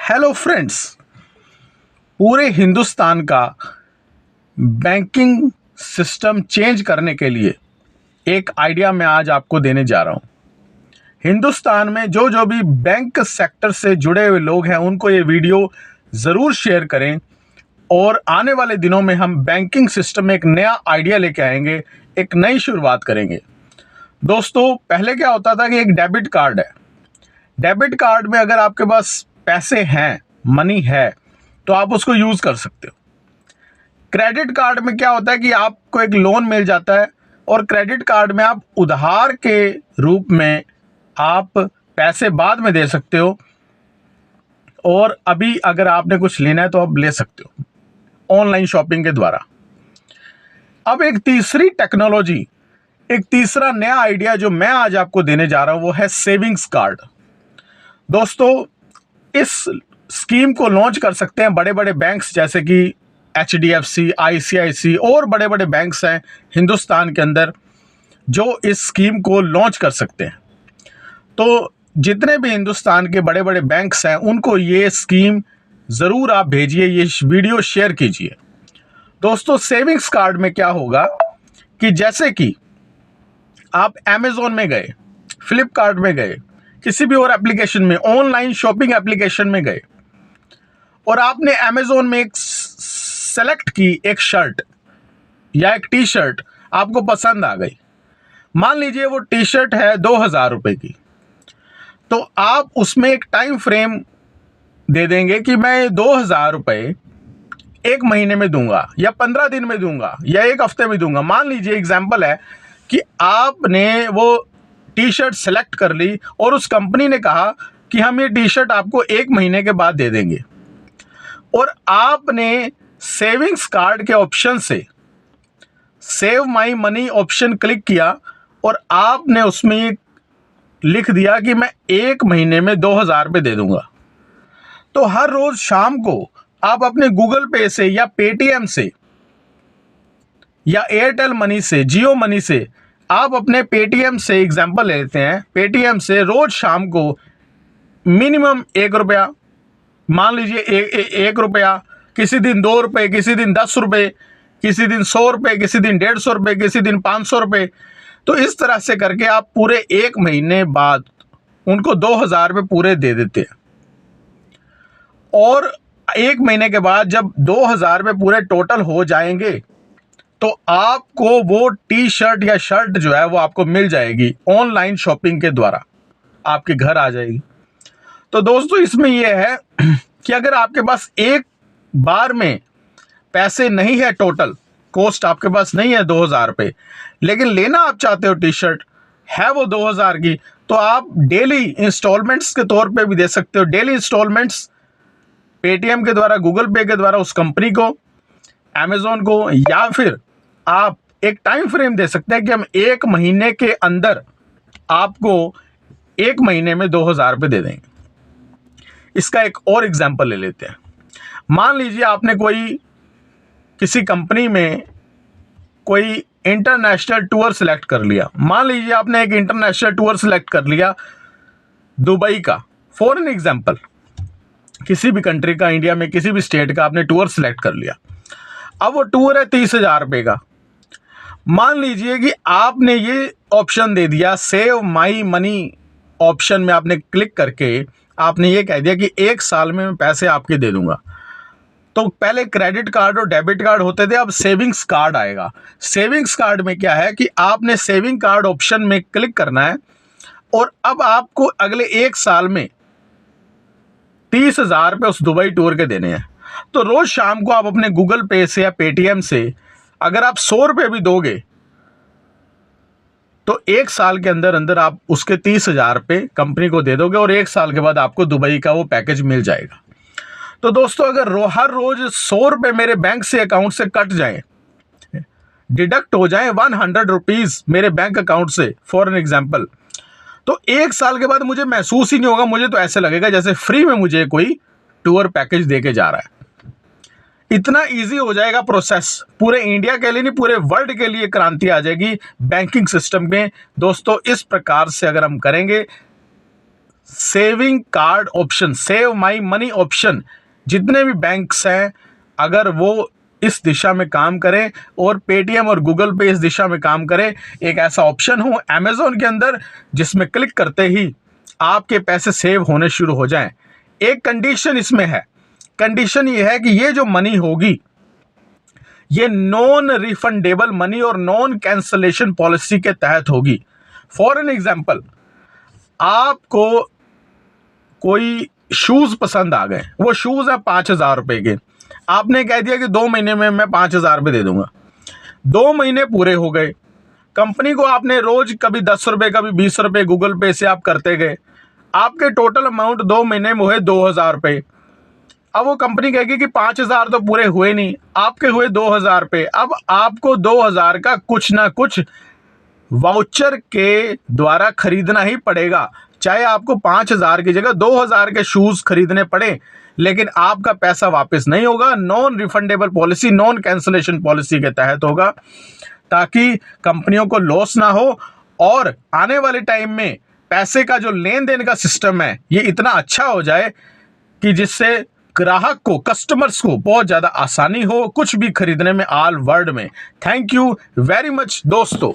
Hello friends, पूरे हिंदुस्तान का banking system change करने के लिए एक आइडिया मैं आज आपको देने जा रहा हूं। हिंदुस्तान में जो जो भी बैंक सेक्टर से जुड़े हुए लोग हैं उनको ये वीडियो ज़रूर शेयर करें और आने वाले दिनों में हम बैंकिंग सिस्टम में एक नया आइडिया लेके आएंगे, एक नई शुरुआत करेंगे। दोस्तों, पहले क्या होता था कि एक डेबिट कार्ड है। डेबिट कार्ड में अगर आपके पास पैसे हैं, मनी है, तो आप उसको यूज़ कर सकते हो। क्रेडिट कार्ड में क्या होता है कि आपको एक लोन मिल जाता है और क्रेडिट कार्ड में आप उधार के रूप में आप पैसे बाद में दे सकते हो और अभी अगर आपने कुछ लेना है तो आप ले सकते हो ऑनलाइन शॉपिंग के द्वारा। अब एक तीसरी टेक्नोलॉजी, एक तीसरा नया आइडिया जो मैं आज आपको देने जा रहा हूं वो है सेविंग्स कार्ड। दोस्तों, इस स्कीम को लॉन्च कर सकते हैं बड़े बड़े बैंक्स जैसे कि HDFC, ICICI और बड़े बड़े बैंक्स हैं हिंदुस्तान के अंदर जो इस स्कीम को लॉन्च कर सकते हैं। तो जितने भी हिंदुस्तान के बड़े बड़े बैंक्स हैं उनको ये स्कीम ज़रूर आप भेजिए, ये वीडियो शेयर कीजिए। दोस्तों, सेविंग्स कार्ड में क्या होगा कि जैसे कि आप अमेज़ॉन में गए, फ्लिपकार्ट में गए, किसी भी और एप्लीकेशन में, ऑनलाइन शॉपिंग एप्लीकेशन में गए और आपने अमेज़ॉन में एक सेलेक्ट की एक शर्ट या एक टी शर्ट आपको पसंद आ गई। मान लीजिए वो टी शर्ट है 2000 रुपये की, तो आप उसमें एक टाइम फ्रेम दे देंगे कि मैं 2000 रुपये एक महीने में दूंगा या 15 दिन में दूंगा या एक हफ्ते में दूंगा। मान लीजिए एग्जाम्पल है कि आपने वो टी शर्ट सेलेक्ट कर ली और उस कंपनी ने कहा कि हम ये टी शर्ट आपको एक महीने के बाद दे देंगे और आपने सेविंग्स कार्ड के ऑप्शन से save my money option click किया और आपने उसमें ये लिख दिया कि मैं एक महीने में 2000 रुपये दे दूंगा। तो हर रोज शाम को आप अपने गूगल पे से या पेटीएम से या एयरटेल मनी से, जियो मनी से, आप अपने पेटीएम से एग्जाम्पल लेते हैं, पेटीएम से रोज शाम को मिनिमम 1 रुपया, मान लीजिए 1 रुपया, किसी दिन 2 रुपये, किसी दिन 10 रुपये, किसी दिन 100 रुपये, किसी दिन 150 रुपये, किसी दिन 500 रुपये। तो इस तरह से करके आप पूरे एक महीने बाद उनको 2000 रुपये पूरे दे देते हैं और एक महीने के बाद जब 2000 रुपये पूरे टोटल हो जाएंगे तो आपको वो टी शर्ट या शर्ट जो है वो आपको मिल जाएगी ऑनलाइन शॉपिंग के द्वारा, आपके घर आ जाएगी। तो दोस्तों, इसमें यह है कि अगर आपके पास एक बार में पैसे नहीं है, टोटल कॉस्ट आपके पास नहीं है 2000 रुपये, लेकिन लेना आप चाहते हो टी शर्ट है वो 2000 की, तो आप डेली इंस्टॉलमेंट्स के तौर पे भी दे सकते हो। डेली इंस्टॉलमेंट्स पेटीएम के द्वारा, गूगल पे के द्वारा उस कंपनी को, अमेज़ॉन को, या फिर आप एक टाइम फ्रेम दे सकते हैं कि हम एक महीने के अंदर आपको एक महीने में 2000 रुपये दे देंगे। इसका एक और एग्जाम्पल ले लेते हैं। मान लीजिए आपने किसी कंपनी में कोई इंटरनेशनल टूर सेलेक्ट कर लिया। मान लीजिए आपने एक इंटरनेशनल टूर सेलेक्ट कर लिया दुबई का, फॉर एन एग्जाम्पल, किसी भी कंट्री का, इंडिया में किसी भी स्टेट का आपने टूर सेलेक्ट कर लिया। अब वो टूर है 30,000 रुपये का। मान लीजिए कि आपने ये ऑप्शन दे दिया, सेव माई मनी ऑप्शन में आपने क्लिक करके आपने ये कह दिया कि एक साल में मैं पैसे आपके दे दूंगा। तो पहले क्रेडिट कार्ड और डेबिट कार्ड होते थे, अब सेविंग्स कार्ड आएगा। सेविंग्स कार्ड में क्या है कि आपने सेविंग कार्ड ऑप्शन में क्लिक करना है और अब आपको अगले एक साल में 30,000 रुपये उस दुबई टूर के देने हैं। तो रोज शाम को आप अपने गूगल पे से या पेटीएम से अगर आप 100 रुपये भी दोगे तो एक साल के अंदर अंदर आप उसके 30,000 रुपये कंपनी को दे दोगे और एक साल के बाद आपको दुबई का वो पैकेज मिल जाएगा। तो दोस्तों, अगर हर रोज 100 रुपये मेरे बैंक से अकाउंट से कट जाएं, डिडक्ट हो जाएं 100 रुपीज़ मेरे बैंक अकाउंट से, फॉर एन एग्जाम्पल, तो एक साल के बाद मुझे महसूस ही नहीं होगा। मुझे तो ऐसे लगेगा जैसे फ्री में मुझे कोई टूर पैकेज दे के जा रहा है। इतना इजी हो जाएगा प्रोसेस। पूरे इंडिया के लिए नहीं, पूरे वर्ल्ड के लिए क्रांति आ जाएगी बैंकिंग सिस्टम में। दोस्तों, इस प्रकार से अगर हम करेंगे saving card option, save my money option, जितने भी बैंक्स हैं अगर वो इस दिशा में काम करें और पेटीएम और गूगल पे इस दिशा में काम करें, एक ऐसा ऑप्शन हो अमेजोन के अंदर जिसमें क्लिक करते ही आपके पैसे सेव होने शुरू हो जाएं। एक कंडीशन इसमें है, कंडीशन ये है कि ये जो मनी होगी ये नॉन रिफंडेबल मनी और नॉन कैंसलेशन पॉलिसी के तहत होगी। फॉर एन एग्जाम्पल, आपको कोई शूज पसंद आ गए, वो शूज है 5,000 रुपए के, आपने कह दिया कि 2 महीने में मैं 5,000 रुपये दे दूंगा। 2 महीने पूरे हो गए, कंपनी को आपने रोज कभी 10 रुपए कभी 20 रुपए गूगल पे से आप करते गए, आपके टोटल अमाउंट 2 महीने में हुए 2,000 रुपये। अब वो कंपनी कहेगी कि 5,000 तो पूरे हुए नहीं, आपके हुए 2,000 रुपये। अब आपको 2,000 का कुछ ना कुछ वाउचर के द्वारा खरीदना ही पड़ेगा, चाहे आपको 5,000 की जगह 2,000 के शूज खरीदने पड़े, लेकिन आपका पैसा वापस नहीं होगा। Non refundable policy, non cancellation policy के तहत होगा, ताकि कंपनियों को लॉस ना हो और आने वाले टाइम में पैसे का जो लेन देन का सिस्टम है ये इतना अच्छा हो जाए कि जिससे ग्राहक को, कस्टमर्स को बहुत ज्यादा आसानी हो कुछ भी खरीदने में ऑल वर्ल्ड में। थैंक यू वेरी मच दोस्तों।